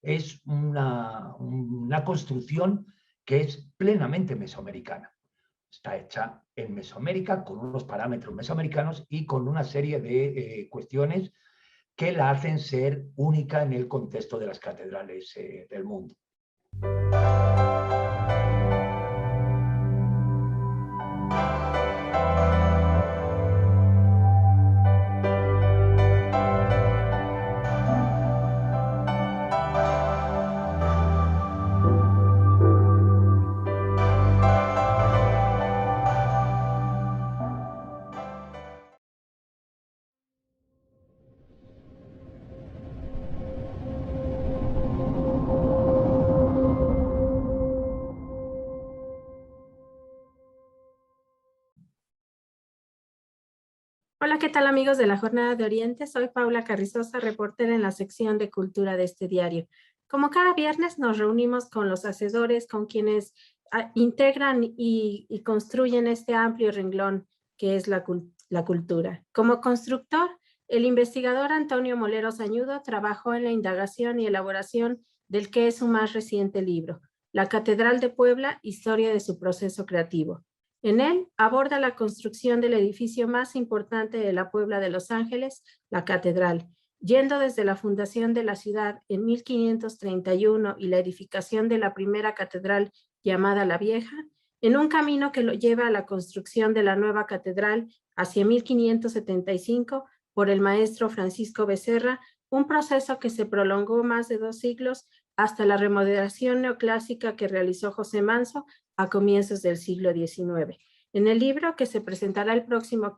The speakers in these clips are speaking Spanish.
es una construcción que es plenamente mesoamericana. Está hecha en Mesoamérica con unos parámetros mesoamericanos y con una serie de cuestiones que la hacen ser única en el contexto de las catedrales del mundo. Hola, ¿qué tal amigos de la Jornada de Oriente? Soy Paula Carrizosa, reportera en la sección de Cultura de este diario. Como cada viernes nos reunimos con los hacedores, con quienes integran y construyen este amplio renglón que es la cultura. Como constructor, el investigador Antonio Molero Sañudo trabajó en la indagación y elaboración del que es su más reciente libro, La Catedral de Puebla, historia de su proceso creativo. En él aborda la construcción del edificio más importante de la Puebla de Los Ángeles, la catedral, yendo desde la fundación de la ciudad en 1531 y la edificación de la primera catedral llamada La Vieja, en un camino que lo lleva a la construcción de la nueva catedral hacia 1575 por el maestro Francisco Becerra, un proceso que se prolongó más de 2 siglos hasta la remodelación neoclásica que realizó José Manso a comienzos del siglo XIX. En el libro, que se presentará el próximo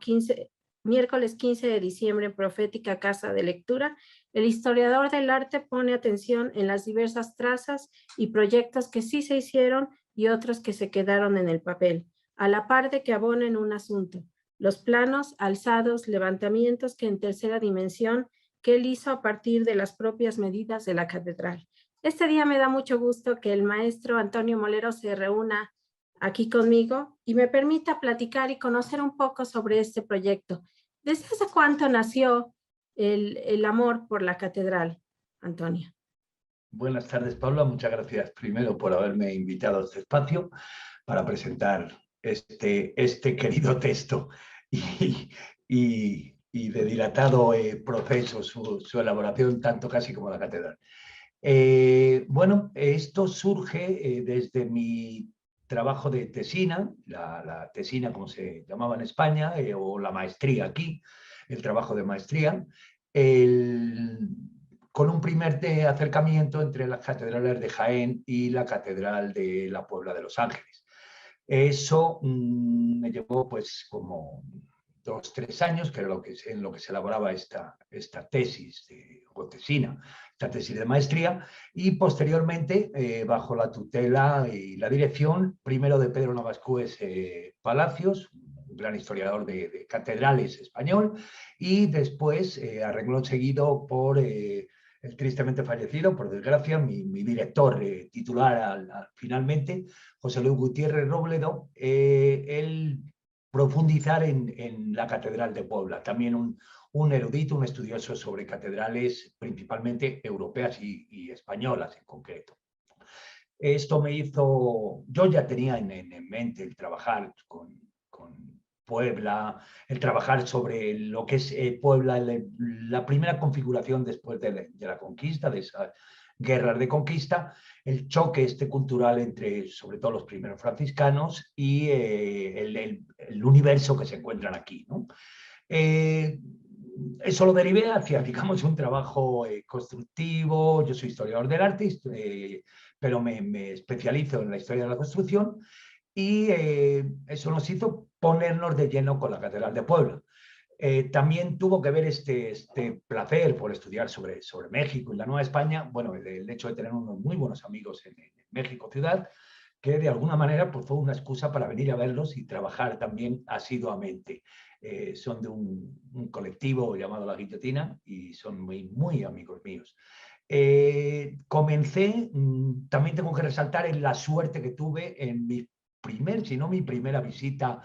miércoles 15 de diciembre en Profética Casa de Lectura, el historiador del arte pone atención en las diversas trazas y proyectos que sí se hicieron y otros que se quedaron en el papel, a la par de que abonen un asunto, los planos, alzados, levantamientos que en tercera dimensión que él hizo a partir de las propias medidas de la catedral. Este día me da mucho gusto que el maestro Antonio Molero se reúna aquí conmigo y me permita platicar y conocer un poco sobre este proyecto. ¿Desde hace cuánto nació el amor por la catedral, Antonio? Buenas tardes, Paula. Muchas gracias primero por haberme invitado a este espacio para presentar este querido texto y de dilatado proceso, su elaboración, tanto casi como la catedral. Bueno, esto surge desde mi trabajo de tesina, la tesina como se llamaba en España, o la maestría aquí, el trabajo de maestría, con un primer acercamiento entre las catedrales de Jaén y la Catedral de la Puebla de Los Ángeles. Eso me llevó pues como 2 o 3 años, que era en lo que se elaboraba esta tesis o tesina, esta tesis de maestría, y posteriormente, bajo la tutela y la dirección, primero de Pedro Navascués Palacios, un gran historiador de catedrales español, y después, a renglón seguido, por el tristemente fallecido, por desgracia, mi director titular finalmente, José Luis Gutiérrez Robledo, él profundizar en la Catedral de Puebla, también un erudito, un estudioso sobre catedrales principalmente europeas y españolas en concreto. Esto me hizo, yo ya tenía en mente el trabajar con Puebla, el trabajar sobre lo que es Puebla, la primera configuración después de la conquista, de esas guerras de conquista, el choque cultural entre sobre todo los primeros franciscanos y el universo que se encuentran aquí, ¿no? Eso lo derivé hacia, digamos, un trabajo constructivo. Yo soy historiador del arte, pero me especializo en la historia de la construcción, y eso nos hizo ponernos de lleno con la Catedral de Puebla. También tuvo que ver este placer por estudiar sobre México y la Nueva España, bueno, el hecho de tener unos muy buenos amigos en México ciudad, que de alguna manera pues, fue una excusa para venir a verlos y trabajar también asiduamente. Son de un colectivo llamado La Guillotina y son muy, muy amigos míos. Comencé, también tengo que resaltar en la suerte que tuve en mi si no mi primera visita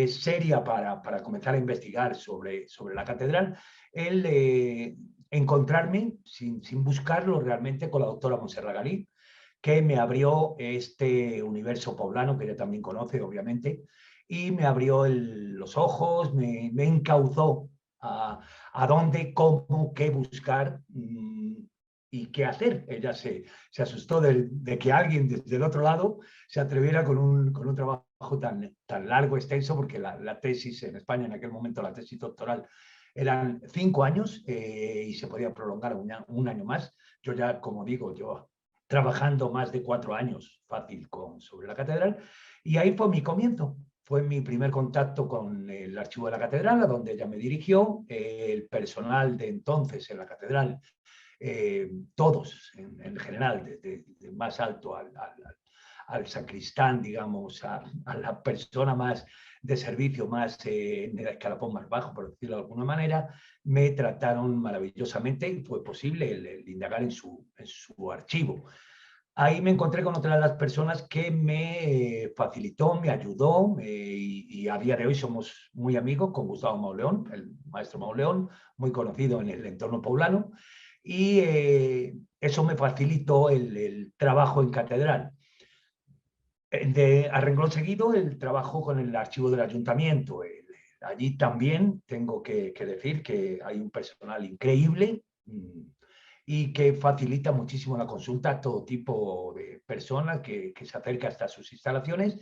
seria para comenzar a investigar sobre la catedral, el encontrarme, sin buscarlo realmente, con la doctora Montserrat Galí, que me abrió este universo poblano, que ella también conoce, obviamente, y me abrió los ojos, me encauzó a dónde, cómo, qué buscar y qué hacer. Ella se asustó de que alguien desde el otro lado se atreviera con un trabajo tan largo, extenso, porque la tesis en España, en aquel momento, la tesis doctoral, eran 5 años y se podía prolongar un año más. Yo ya, como digo, yo trabajando más de 4 años fácil sobre la catedral, y ahí fue mi comienzo. Fue mi primer contacto con el archivo de la catedral, a donde ella me dirigió. El personal de entonces en la catedral, todos en general, desde más alto al sacristán, digamos, a la persona más de servicio, más en el escalafón más bajo, por decirlo de alguna manera, me trataron maravillosamente y fue posible el indagar en su archivo. Ahí me encontré con otra de las personas que me facilitó, me ayudó y a día de hoy somos muy amigos, con Gustavo Mauleón, el maestro Mauleón, muy conocido en el entorno poblano, y eso me facilitó el trabajo en catedral. A renglón seguido, el trabajo con el archivo del ayuntamiento. Allí también tengo que decir que hay un personal increíble y que facilita muchísimo la consulta a todo tipo de personas que se acerca hasta sus instalaciones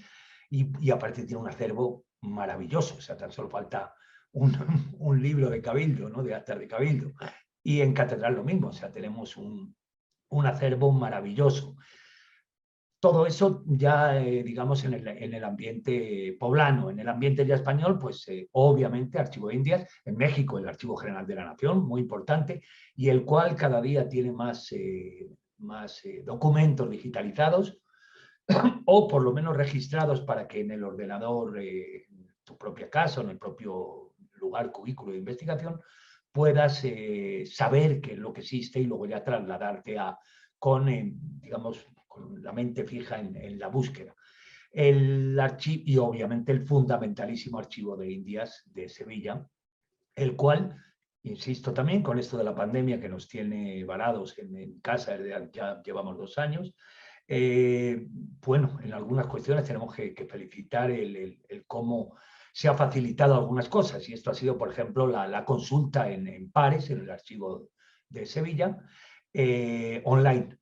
y aparte tiene un acervo maravilloso. O sea, tan solo falta un libro de cabildo, ¿no? De actas de cabildo. Y en catedral lo mismo, o sea, tenemos un acervo maravilloso. Todo eso ya, digamos, en el ambiente poblano. En el ambiente ya español, pues obviamente Archivo de Indias, en México el Archivo General de la Nación, muy importante, y el cual cada día tiene más documentos digitalizados o por lo menos registrados para que en el ordenador, en tu propia casa o en el propio lugar, cubículo de investigación, puedas saber qué es lo que existe y luego ya trasladarte digamos, con la mente fija en la búsqueda. El archivo y obviamente el fundamentalísimo Archivo de Indias de Sevilla, el cual, insisto también, con esto de la pandemia que nos tiene varados en casa, ya llevamos 2 años, bueno, en algunas cuestiones tenemos que felicitar el cómo se ha facilitado algunas cosas, y esto ha sido, por ejemplo, la consulta en pares, en el archivo de Sevilla, online.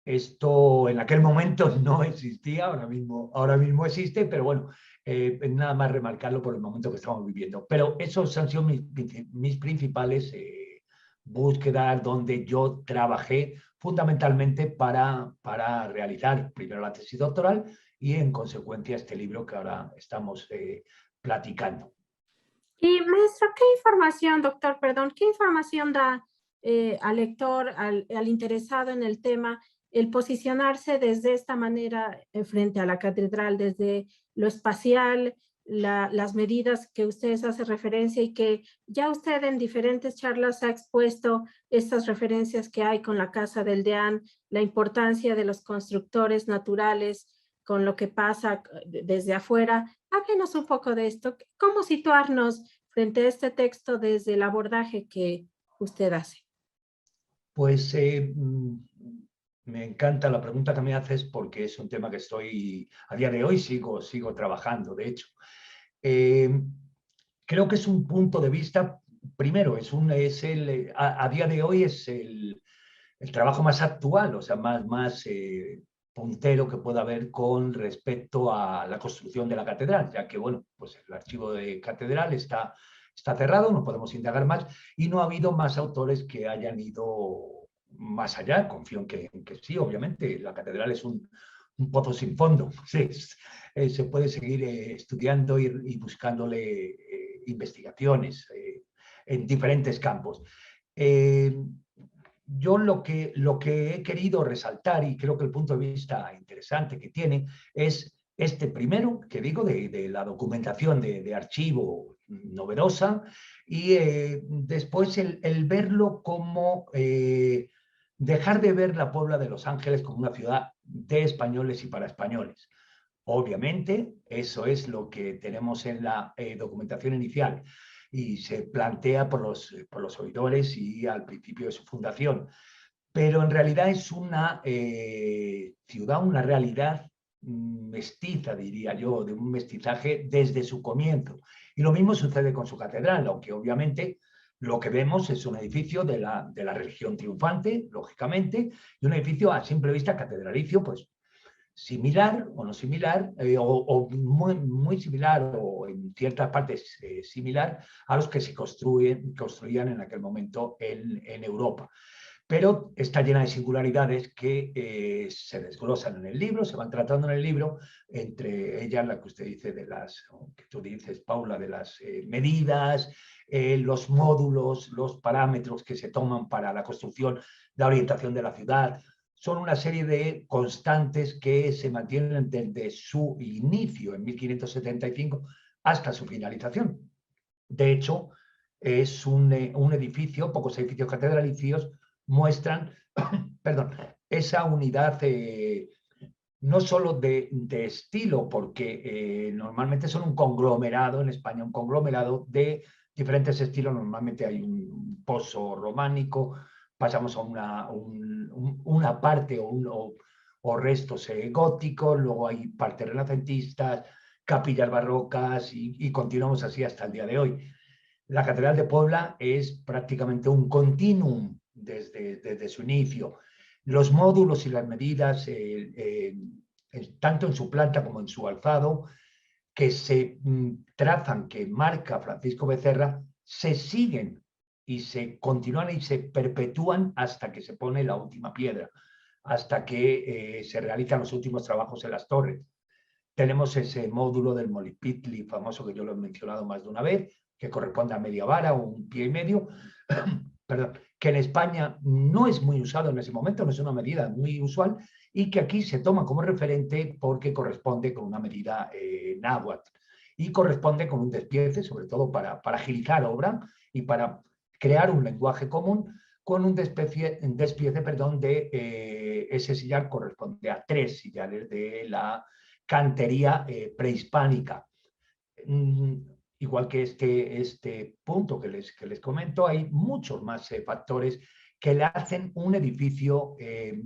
Esto en aquel momento no existía, ahora mismo existe, pero bueno, nada más remarcarlo por el momento que estamos viviendo. Pero esos han sido mis principales búsquedas donde yo trabajé fundamentalmente para realizar primero la tesis doctoral y en consecuencia este libro que ahora estamos platicando. Y maestro, ¿qué información, doctor, perdón, qué información da al lector, al interesado en el tema, el posicionarse desde esta manera frente a la catedral, desde lo espacial, las medidas que ustedes hacen referencia y que ya usted en diferentes charlas ha expuesto estas referencias que hay con la Casa del Deán, la importancia de los constructores naturales, con lo que pasa desde afuera? Háblenos un poco de esto. ¿Cómo situarnos frente a este texto desde el abordaje que usted hace? Pues me encanta la pregunta que me haces porque es un tema que a día de hoy sigo trabajando, de hecho. Creo que es un punto de vista, primero, a día de hoy es el trabajo más actual, o sea, más puntero que pueda haber con respecto a la construcción de la catedral, ya que, bueno, pues el archivo de catedral está cerrado, no podemos indagar más y no ha habido más autores que hayan ido más allá. Confío en que sí, obviamente, la catedral es un pozo sin fondo. Sí, se puede seguir estudiando y buscándole investigaciones en diferentes campos. Yo lo que he querido resaltar, y creo que el punto de vista interesante que tiene, es este primero, que digo, de la documentación de archivo novedosa, y después el verlo como dejar de ver la Puebla de Los Ángeles como una ciudad de españoles y para españoles. Obviamente, eso es lo que tenemos en la documentación inicial. y se plantea por los oidores y al principio de su fundación. Pero en realidad es una ciudad, una realidad mestiza, diría yo, de un mestizaje desde su comienzo. Y lo mismo sucede con su catedral, aunque obviamente lo que vemos es un edificio de la religión triunfante, lógicamente, y un edificio a simple vista catedralicio, pues similar o no similar, o muy similar o en ciertas partes similar a los que se construían en aquel momento en Europa. Pero está llena de singularidades que se desglosan en el libro, se van tratando en el libro, entre ellas la que usted dice de las, que tú dices, Paula, de las medidas, los módulos, los parámetros que se toman para la construcción, la orientación de la ciudad. Son una serie de constantes que se mantienen desde su inicio en 1575 hasta su finalización. De hecho, es un edificio, pocos edificios catedralicios muestran perdón, esa unidad no solo de estilo, porque normalmente son un conglomerado, en España un conglomerado de diferentes estilos, normalmente hay un pozo románico, pasamos a una parte o restos góticos, luego hay partes renacentistas, capillas barrocas y continuamos así hasta el día de hoy. La Catedral de Puebla es prácticamente un continuum desde su inicio. Los módulos y las medidas, tanto en su planta como en su alzado, que se trazan, que marca Francisco Becerra, se siguen y se continúan y se perpetúan hasta que se pone la última piedra, hasta que se realizan los últimos trabajos en las torres. Tenemos ese módulo del Molipitli famoso que yo lo he mencionado más de una vez, que corresponde a media vara o un pie y medio, perdón, que en España no es muy usado en ese momento, no es una medida muy usual, y que aquí se toma como referente porque corresponde con una medida náhuatl y corresponde con un despiece, sobre todo para agilizar obra y para crear un lenguaje común, con un despiece perdón, de ese sillar corresponde a 3 sillares de la cantería prehispánica. Igual que este punto que les comento, hay muchos más factores que le hacen un edificio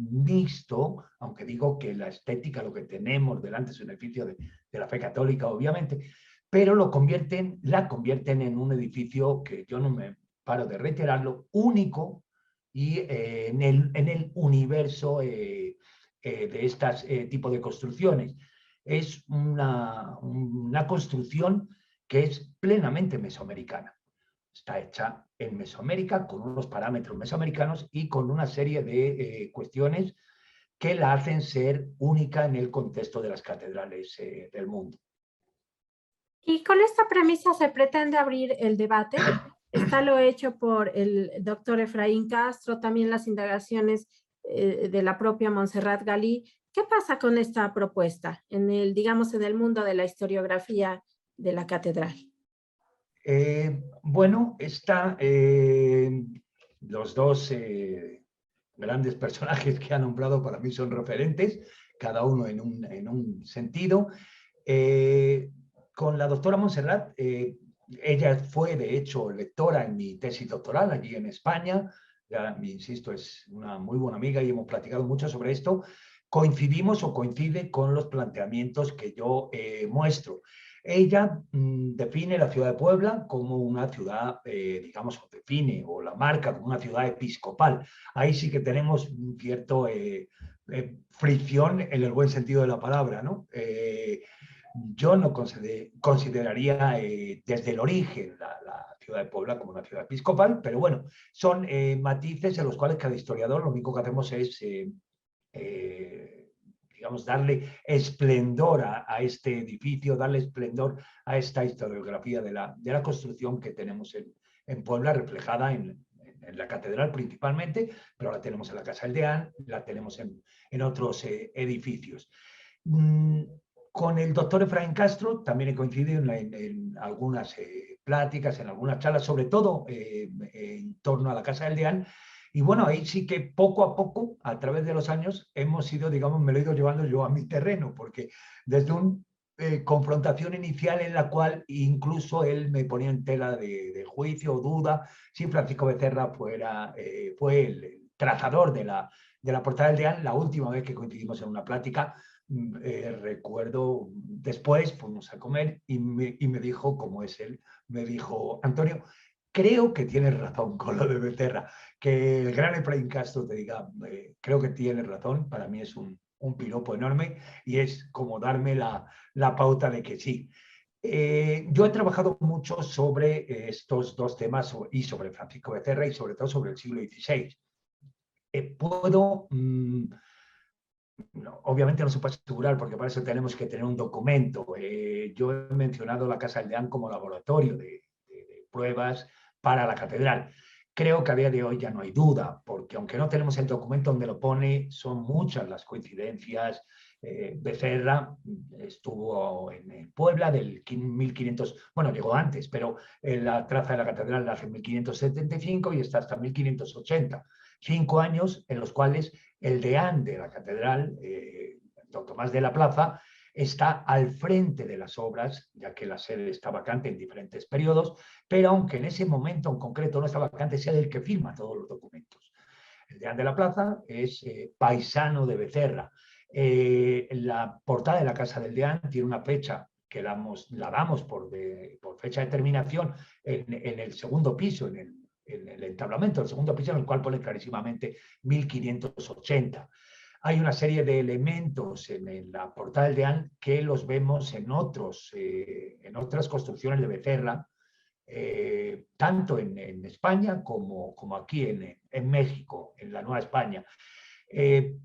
mixto, aunque digo que la estética, lo que tenemos delante es un edificio de la fe católica, obviamente, pero la convierten en un edificio que yo no me paro de reiterarlo, único y en el universo de este tipo de construcciones. Es una construcción que es plenamente mesoamericana. Está hecha en Mesoamérica con unos parámetros mesoamericanos y con una serie de cuestiones que la hacen ser única en el contexto de las catedrales del mundo. Y con esta premisa se pretende abrir el debate. Está lo hecho por el doctor Efraín Castro, también las indagaciones de la propia Montserrat Galí. ¿Qué pasa con esta propuesta digamos, en el mundo de la historiografía de la catedral? Bueno, los dos grandes personajes que ha nombrado para mí son referentes, cada uno en un sentido. Con la doctora Montserrat, ella fue de hecho lectora en mi tesis doctoral allí en España, ya insisto, es una muy buena amiga y hemos platicado mucho sobre esto. Coincidimos o coincide con los planteamientos que yo muestro. Ella define la ciudad de Puebla como una ciudad, digamos, o la marca como una ciudad episcopal. Ahí sí que tenemos un cierto fricción en el buen sentido de la palabra, ¿no? Yo no consideraría desde el origen la ciudad de Puebla como una ciudad episcopal, pero bueno, son matices en los cuales cada historiador lo único que hacemos es digamos, darle esplendor a este edificio, darle esplendor a esta historiografía de la construcción que tenemos en Puebla, reflejada en la catedral principalmente, pero la tenemos en la Casa del Deán, la tenemos en otros edificios. Con el doctor Efraín Castro también he coincidido en algunas pláticas, en algunas charlas, sobre todo en torno a la Casa del Deán. Y bueno, ahí sí que poco a poco, a través de los años, hemos ido, digamos, me lo he ido llevando yo a mi terreno, porque desde un confrontación inicial en la cual incluso él me ponía en tela de juicio o duda si Francisco Becerra fue el trazador de la portada del DEAN. La última vez que coincidimos en una plática, recuerdo, después fuimos a comer y me dijo, como es él, me dijo: Antonio, creo que tienes razón con lo de Becerra. Que el gran Efraín Castro te diga, creo que tienes razón, para mí es un piropo enorme y es como darme la pauta de que sí. Yo he trabajado mucho sobre estos dos temas y sobre Francisco Becerra y sobre todo sobre el siglo XVI. Obviamente no se puede asegurar porque para eso tenemos que tener un documento. Yo he mencionado la Casa del Deán como laboratorio de pruebas para la catedral. Creo que a día de hoy ya no hay duda, porque aunque no tenemos el documento donde lo pone, son muchas las coincidencias. Becerra estuvo en Puebla del 1500, bueno, llegó antes, pero la traza de la catedral la hace en 1575 y está hasta 1580. 5 años en los cuales el deán de la catedral, don Tomás de la Plaza, está al frente de las obras, ya que la sede está vacante en diferentes periodos, pero aunque en ese momento en concreto no está vacante, es él el que firma todos los documentos. El deán de la Plaza es paisano de Becerra. La portada de la Casa del Deán tiene una fecha que la damos por fecha de terminación en el segundo piso, en el entablamento del segundo piso, en el cual pone clarísimamente 1580. Hay una serie de elementos en la portada del Deán que los vemos en otras construcciones de Becerra, tanto en España como aquí en México, en la Nueva España.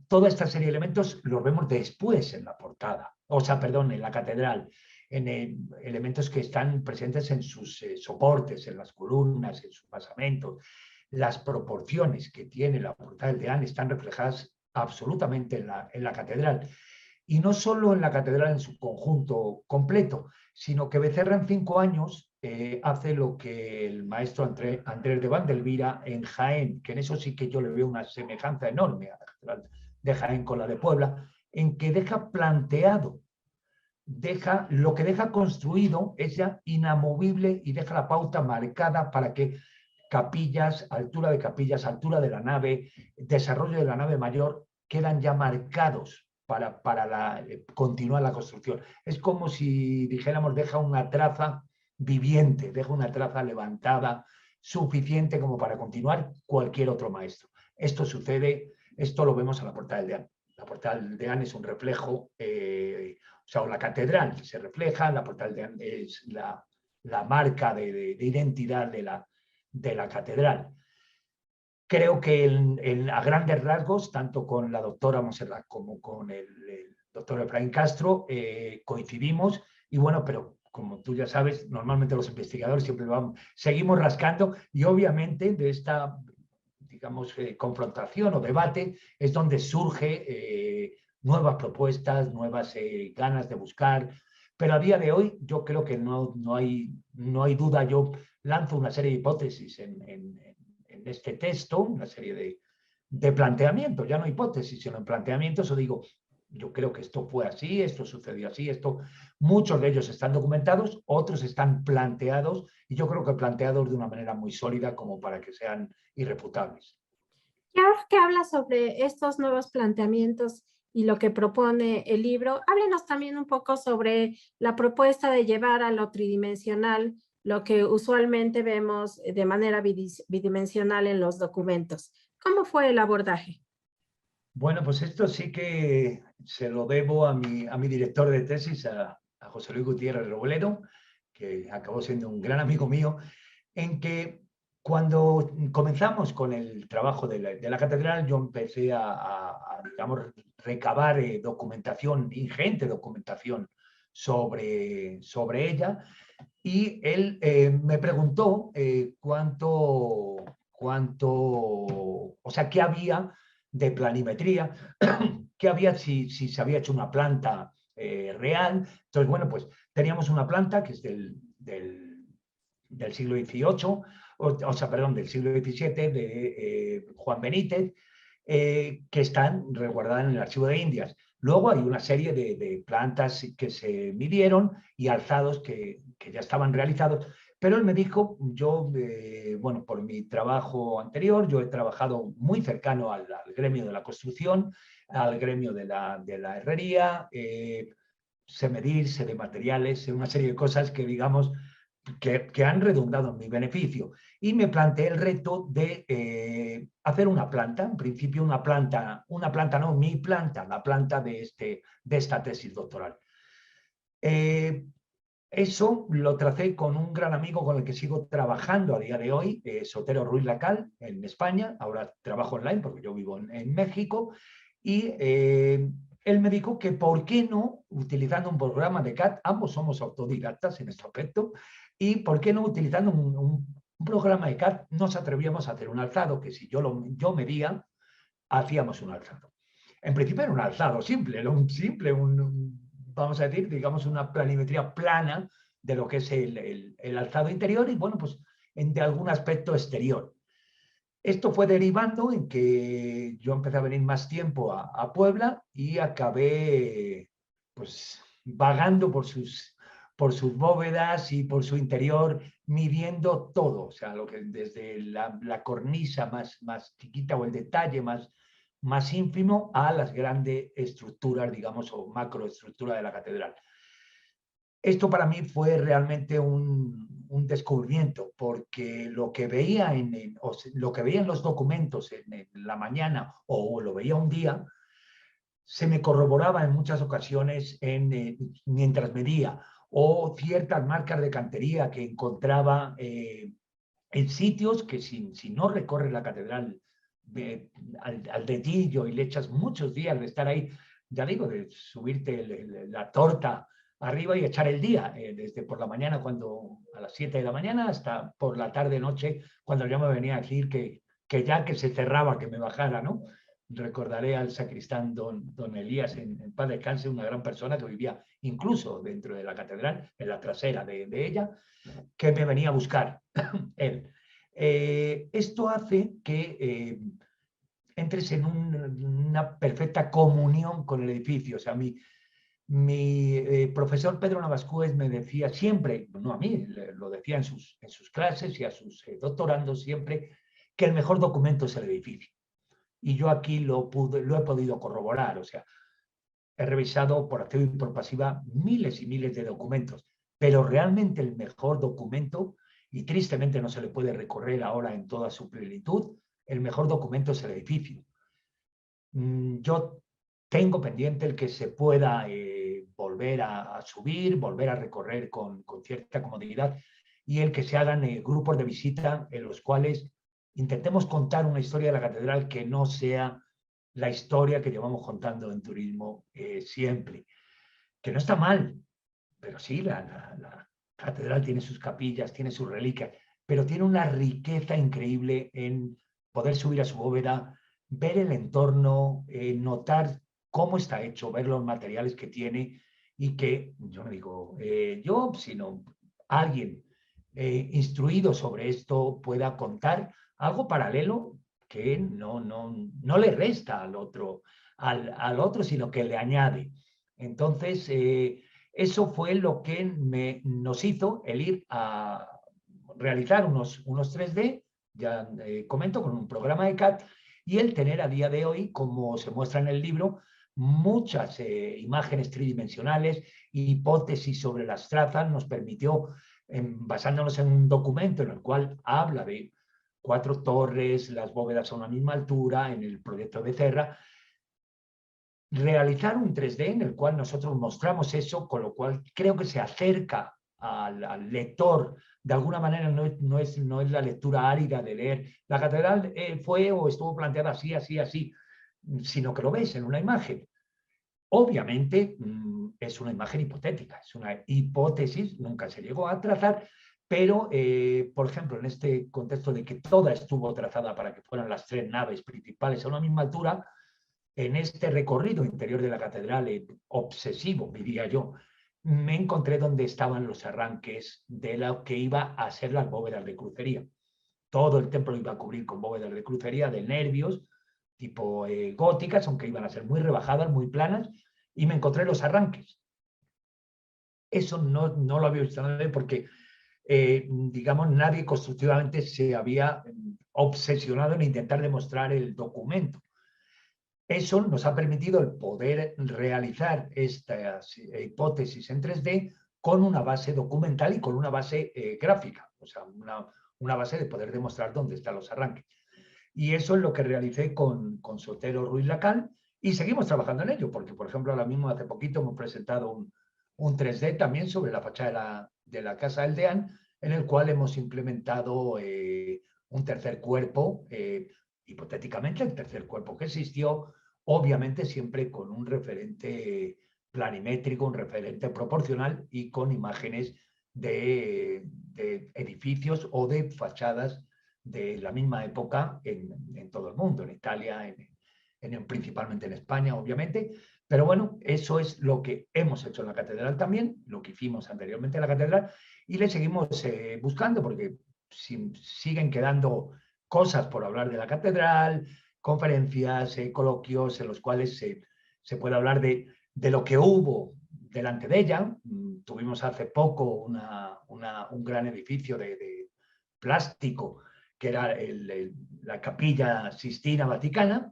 Toda esta serie de elementos los vemos después en la portada, en la catedral, en elementos que están presentes en sus soportes, en las columnas, en sus basamentos. Las proporciones que tiene la portada del Deán están reflejadas absolutamente en la catedral. Y no solo en la catedral en su conjunto completo, sino que Becerra en 5 años hace lo que el maestro Andrés de Vandelvira en Jaén, que en eso sí que yo le veo una semejanza enorme a la catedral de Jaén con la de Puebla, en que deja planteado, lo que deja construido es ya inamovible y deja la pauta marcada para que capillas, altura de la nave, desarrollo de la nave mayor, quedan ya marcados para continuar la construcción. Es como si dijéramos, deja una traza viviente, deja una traza levantada, suficiente como para continuar cualquier otro maestro. Esto lo vemos en la portada del Deán. La portada del Deán es un reflejo, la catedral se refleja, la portada del Deán es la marca de identidad de la catedral. Creo que a grandes rasgos, tanto con la doctora Monserrat como con el doctor Efraín Castro, coincidimos. Y bueno, pero como tú ya sabes, normalmente los investigadores siempre seguimos rascando y obviamente de esta, digamos, confrontación o debate es donde surge nuevas propuestas, nuevas ganas de buscar. Pero a día de hoy yo creo que no hay duda. Yo lanzo una serie de hipótesis en este texto, una serie de planteamientos, ya no hipótesis, sino planteamientos. O digo, yo creo que esto fue así, esto sucedió así, muchos de ellos están documentados, otros están planteados, y yo creo que planteados de una manera muy sólida como para que sean irrefutables. Y ahora que habla sobre estos nuevos planteamientos y lo que propone el libro, háblenos también un poco sobre la propuesta de llevar a lo tridimensional lo que usualmente vemos de manera bidimensional en los documentos. ¿Cómo fue el abordaje? Bueno, pues esto sí que se lo debo a mi director de tesis, a José Luis Gutiérrez Robledo, que acabó siendo un gran amigo mío, en que cuando comenzamos con el trabajo de la catedral, yo empecé digamos, recabar documentación, ingente documentación sobre ella, y él me preguntó qué había de planimetría, qué había si se había hecho una planta real. Entonces, bueno, pues teníamos una planta que es del siglo XVIII, del siglo XVII, de Juan Benítez, que están resguardadas en el Archivo de Indias. Luego hay una serie de plantas que se midieron y alzados que ya estaban realizados, pero él me dijo, yo, bueno, por mi trabajo anterior, yo he trabajado muy cercano al gremio de la construcción, al gremio de la herrería, sé medir, sé de materiales, sé una serie de cosas que, digamos, que han redundado en mi beneficio. Y me planteé el reto de hacer una planta, en principio una planta no, mi planta, la planta de esta tesis doctoral. Eso lo tracé con un gran amigo con el que sigo trabajando a día de hoy, Sotero Ruiz Lacal, en España. Ahora trabajo online porque yo vivo en México. Y él me dijo que por qué no, utilizando un programa de CAD, ambos somos autodidactas en este aspecto, y por qué no utilizando un programa de CAD nos atrevíamos a hacer un alzado, que si yo medía, hacíamos un alzado. En principio era un alzado simple, era vamos a decir, digamos, una planimetría plana de lo que es el alzado interior y, bueno, pues de algún aspecto exterior. Esto fue derivando en que yo empecé a venir más tiempo a Puebla y acabé, pues, vagando por sus bóvedas y por su interior, midiendo todo, o sea, lo que desde la cornisa más chiquita o el detalle más ínfimo a las grandes estructuras, digamos, o macroestructura de la catedral. Esto para mí fue realmente un descubrimiento, porque lo que veía lo que veía en los documentos en la mañana o lo veía un día, se me corroboraba en muchas ocasiones mientras medía, o ciertas marcas de cantería que encontraba en sitios que si no recorres la catedral al dedillo y le echas muchos días de estar ahí, ya digo, de subirte la torta arriba y echar el día, desde por la mañana, a las 7 de la mañana, hasta por la tarde, noche, cuando ya me venía a decir que ya que se cerraba, que me bajara, ¿no? Recordaré al sacristán don Elías, en paz descanse, una gran persona que vivía incluso dentro de la catedral, en la trasera de ella, que me venía a buscar él. Esto hace que entres en una perfecta comunión con el edificio. O sea, mi profesor Pedro Navascuez me decía siempre, no a mí, lo decía en sus clases y a sus doctorandos siempre, que el mejor documento es el edificio. Y yo aquí lo he podido corroborar. O sea, he revisado por activa y por pasiva miles y miles de documentos, pero realmente el mejor documento, y tristemente no se le puede recorrer ahora en toda su plenitud, el mejor documento es el edificio. Yo tengo pendiente el que se pueda volver a subir, volver a recorrer con cierta comodidad, y el que se hagan grupos de visita en los cuales intentemos contar una historia de la catedral que no sea la historia que llevamos contando en turismo siempre. Que no está mal, pero sí, la catedral tiene sus capillas, tiene sus reliquias, pero tiene una riqueza increíble en poder subir a su bóveda, ver el entorno, notar cómo está hecho, ver los materiales que tiene, y que, yo no digo yo, sino alguien instruido sobre esto pueda contar algo paralelo que no le resta al otro, sino que le añade. Entonces, eso fue lo que nos hizo el ir a realizar unos 3D, ya comento, con un programa de CAD, y el tener a día de hoy, como se muestra en el libro, muchas imágenes tridimensionales, hipótesis sobre las trazas, nos permitió, basándonos en un documento en el cual habla de 4 torres, las bóvedas a una misma altura, en el proyecto de Becerra, realizar un 3D en el cual nosotros mostramos eso, con lo cual creo que se acerca al lector. De alguna manera no es la lectura árida de leer. La catedral fue o estuvo planteada así, así, así, sino que lo ves en una imagen. Obviamente es una imagen hipotética, es una hipótesis, nunca se llegó a trazar, pero, por ejemplo, en este contexto de que toda estuvo trazada para que fueran las 3 naves principales a una misma altura, en este recorrido interior de la catedral, obsesivo, diría yo, me encontré donde estaban los arranques de lo que iba a ser las bóvedas de crucería. Todo el templo iba a cubrir con bóvedas de crucería de nervios, tipo góticas, aunque iban a ser muy rebajadas, muy planas, y me encontré los arranques. Eso no lo había visto nadie porque, digamos, nadie constructivamente se había obsesionado en intentar demostrar el documento. Eso nos ha permitido el poder realizar estas hipótesis en 3D con una base documental y con una base gráfica, o sea, una base de poder demostrar dónde están los arranques. Y eso es lo que realicé con Sotero Ruiz Lacal y seguimos trabajando en ello, porque, por ejemplo, ahora mismo hace poquito hemos presentado un 3D también sobre la fachada de la Casa del Deán, en el cual hemos implementado un tercer cuerpo, hipotéticamente el tercer cuerpo que existió, obviamente siempre con un referente planimétrico, un referente proporcional y con imágenes de edificios o de fachadas de la misma época en todo el mundo, en Italia, principalmente en España, obviamente. Pero bueno, eso es lo que hemos hecho en la catedral también, lo que hicimos anteriormente en la catedral, y le seguimos buscando, porque siguen quedando cosas por hablar de la catedral, conferencias, coloquios en los cuales se puede hablar de lo que hubo delante de ella. Tuvimos hace poco un gran edificio de plástico, que era la Capilla Sistina Vaticana,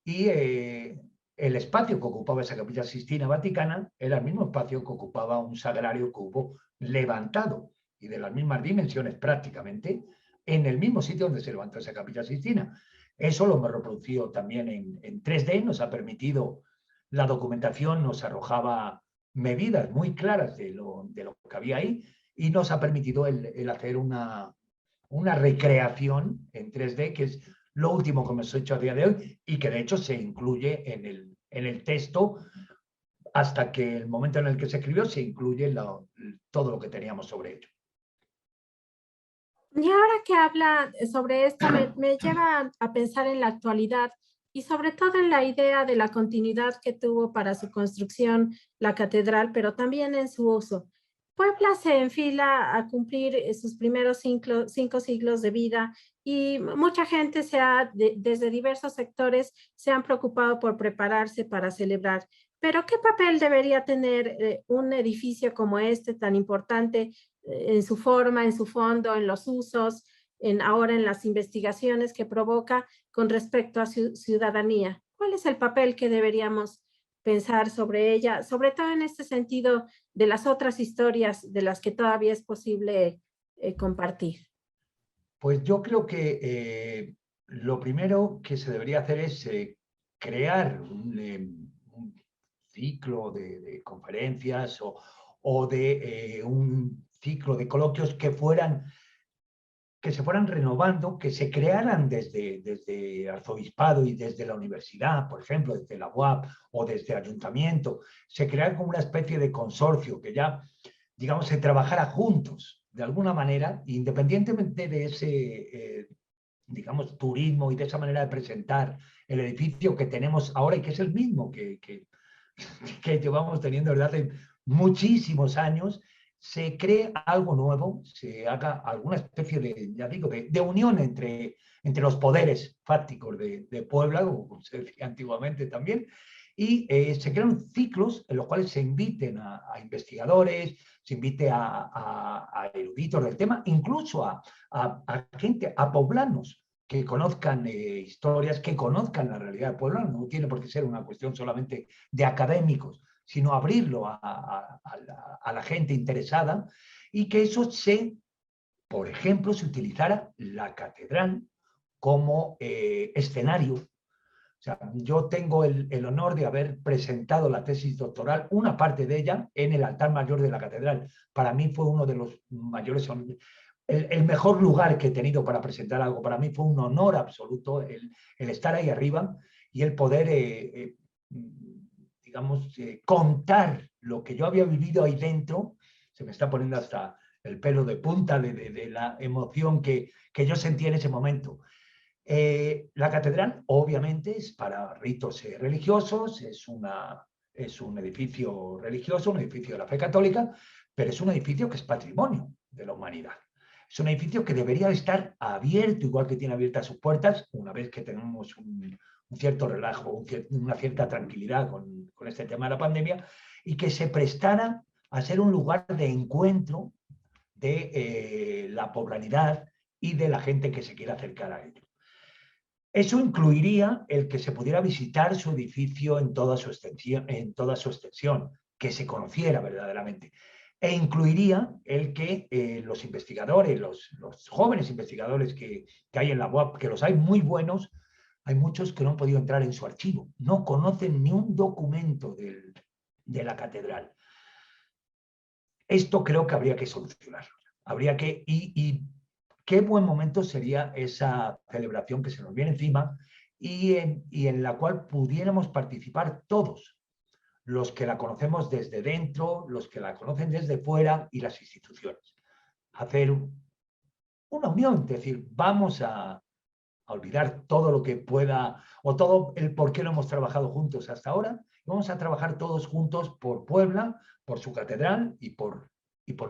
y el espacio que ocupaba esa Capilla Sistina Vaticana era el mismo espacio que ocupaba un sagrario que hubo levantado, y de las mismas dimensiones prácticamente, en el mismo sitio donde se levantó esa Capilla Sistina. Eso lo hemos reproducido también en 3D, nos ha permitido, la documentación nos arrojaba medidas muy claras de lo que había ahí, y nos ha permitido el hacer una recreación en 3D, que es lo último que hemos hecho a día de hoy y que de hecho se incluye en el texto. Hasta que el momento en el que se escribió se incluye todo lo que teníamos sobre ello. Y ahora que habla sobre esto, me lleva a pensar en la actualidad y sobre todo en la idea de la continuidad que tuvo para su construcción la catedral, pero también en su uso. Puebla se enfila a cumplir sus primeros 5 siglos de vida y mucha gente desde diversos sectores se han preocupado por prepararse para celebrar. Pero ¿qué papel debería tener un edificio como este tan importante en su forma, en su fondo, en los usos, ahora en las investigaciones que provoca con respecto a su ciudadanía? ¿Cuál es el papel que deberíamos pensar sobre ella, sobre todo en este sentido de las otras historias de las que todavía es posible compartir? Pues yo creo que lo primero que se debería hacer es crear un ciclo de conferencias o de un ciclo de coloquios que se fueran renovando, que se crearan desde arzobispado y desde la universidad, por ejemplo, desde la UAP o desde ayuntamiento, se creara como una especie de consorcio que ya, digamos, se trabajara juntos, de alguna manera, independientemente de ese, digamos, turismo y de esa manera de presentar el edificio que tenemos ahora y que es el mismo que llevamos teniendo desde hace muchísimos años. Se cree algo nuevo, se haga alguna especie de, ya digo, de unión entre los poderes fácticos de Puebla, como se decía antiguamente también, y se crean ciclos en los cuales se inviten a investigadores, se invite a eruditos del tema, incluso a gente, a poblanos que conozcan historias, que conozcan la realidad de Puebla. No tiene por qué ser una cuestión solamente de académicos, sino abrirlo a la gente interesada, y que eso por ejemplo, se utilizara la catedral como escenario. O sea, yo tengo el honor de haber presentado la tesis doctoral, una parte de ella, en el altar mayor de la catedral. Para mí fue uno de los mayores, el mejor lugar que he tenido para presentar algo. Para mí fue un honor absoluto el estar ahí arriba y el poder digamos, contar lo que yo había vivido ahí dentro. Se me está poniendo hasta el pelo de punta de la emoción que yo sentí en ese momento. La catedral, obviamente, es para ritos religiosos, es un edificio religioso, un edificio de la fe católica, pero es un edificio que es patrimonio de la humanidad. Es un edificio que debería estar abierto, igual que tiene abiertas sus puertas, una vez que tenemos un cierto relajo, una cierta tranquilidad con con este tema de la pandemia, y que se prestara a ser un lugar de encuentro de la poblaridad y de la gente que se quiera acercar a ello. Eso incluiría el que se pudiera visitar su edificio en toda su extensión, que se conociera verdaderamente. E incluiría el que los investigadores, los jóvenes investigadores que hay en la UAP, que los hay muy buenos, hay muchos que no han podido entrar en su archivo, no conocen ni un documento de la catedral. Esto creo que habría que solucionarlo. Habría que, y qué buen momento sería esa celebración que se nos viene encima y en la cual pudiéramos participar todos, los que la conocemos desde dentro, los que la conocen desde fuera y las instituciones. Hacer una unión, es decir, vamos a olvidar todo lo que pueda, o todo el por qué no hemos trabajado juntos hasta ahora, y vamos a trabajar todos juntos por Puebla, por su catedral y por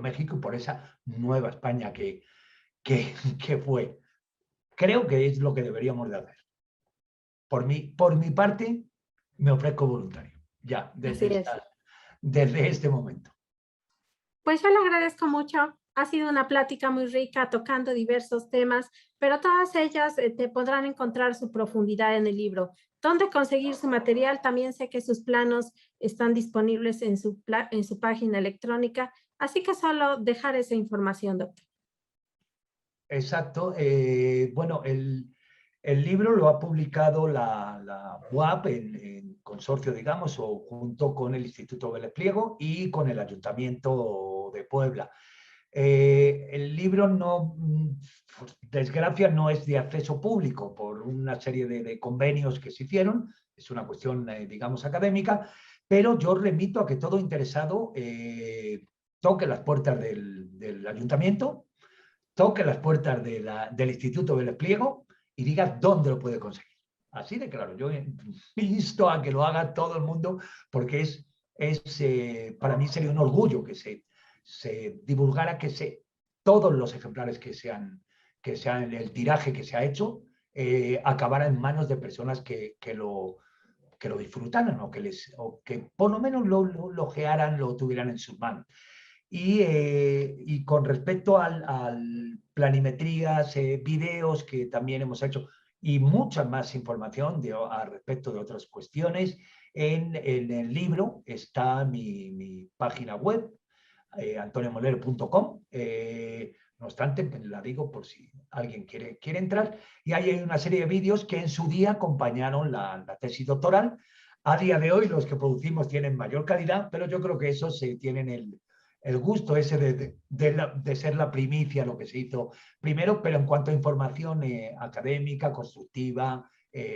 México y por esa nueva España que fue. Creo que es lo que deberíamos de hacer. Por mi parte, me ofrezco voluntario, ya, desde este momento. Pues yo le agradezco mucho. Ha sido una plática muy rica, tocando diversos temas, pero todas ellas te podrán encontrar su profundidad en el libro. ¿Dónde conseguir su material? También sé que sus planos están disponibles en su página electrónica, así que solo dejar esa información, doctor. Exacto. Bueno, el libro lo ha publicado la UAP en consorcio, digamos, o junto con el Instituto Vélez Pliego y con el Ayuntamiento de Puebla. El libro, no, por desgracia, no es de acceso público por una serie de convenios que se hicieron. Es una cuestión, digamos, académica, pero yo remito a que todo interesado toque las puertas del Ayuntamiento, toque las puertas del Instituto Vélez Pliego y diga dónde lo puede conseguir. Así de claro, yo insto a que lo haga todo el mundo porque para mí sería un orgullo que se divulgara, todos los ejemplares que sean el tiraje que se ha hecho, acabara en manos de personas que lo disfrutaran o que por lo menos lo ojearan, lo tuvieran en sus manos. Y con respecto al planimetrías, videos que también hemos hecho y mucha más información al respecto de otras cuestiones, en el libro está mi página web, antoniomolero.com. No obstante, la digo por si alguien quiere entrar. Y ahí hay una serie de vídeos que en su día acompañaron la tesis doctoral. A día de hoy los que producimos tienen mayor calidad, pero yo creo que esos tienen el gusto ese de ser la primicia, lo que se hizo primero, pero en cuanto a información académica, constructiva,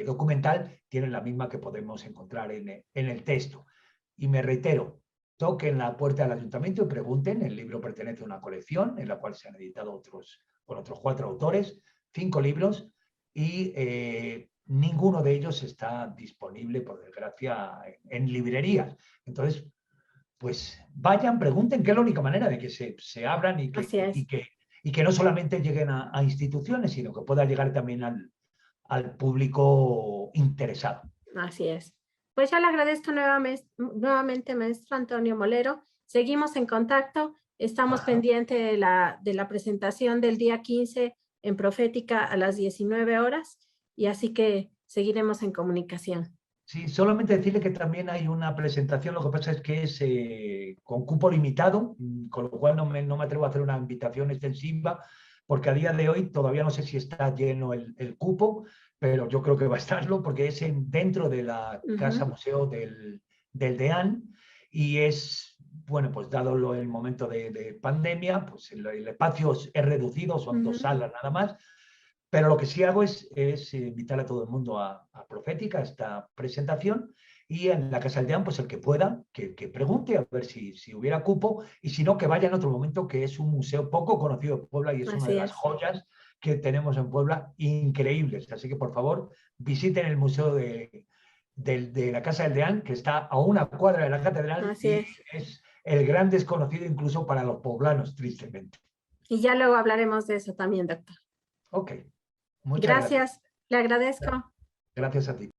documental, tienen la misma que podemos encontrar en el texto. Y me reitero, toquen la puerta del ayuntamiento y pregunten. El libro pertenece a una colección en la cual se han editado con otros 4 autores, 5 libros, y ninguno de ellos está disponible, por desgracia, en librerías. Entonces, pues vayan, pregunten, que es la única manera de que se abran y que no solamente lleguen a instituciones, sino que pueda llegar también al público interesado. Así es. Pues yo le agradezco nuevamente, maestro Antonio Molero. Seguimos en contacto. Estamos pendientes de la presentación del día 15 en Profética a las 19 horas, y así que seguiremos en comunicación. Sí, solamente decirle que también hay una presentación, lo que pasa es que es con cupo limitado, con lo cual no me atrevo a hacer una invitación extensiva, porque a día de hoy todavía no sé si está lleno el cupo, pero yo creo que va a estarlo, porque es dentro de la Casa Museo del DEAN, y es, bueno, pues dado el momento de pandemia, pues el espacio es reducido, son 2 salas nada más. Pero lo que sí hago es invitar a todo el mundo a Profética, a esta presentación, y en la Casa del DEAN, pues el que pueda, que pregunte a ver si hubiera cupo, y si no, que vaya en otro momento, que es un museo poco conocido de Puebla y es una de las joyas que tenemos en Puebla, increíbles. Así que, por favor, visiten el museo de la Casa del DEAN, que está a una cuadra de la catedral, es el gran desconocido incluso para los poblanos, tristemente. Y ya luego hablaremos de eso también, doctor. Ok. Muchas gracias. Le agradezco. Gracias a ti.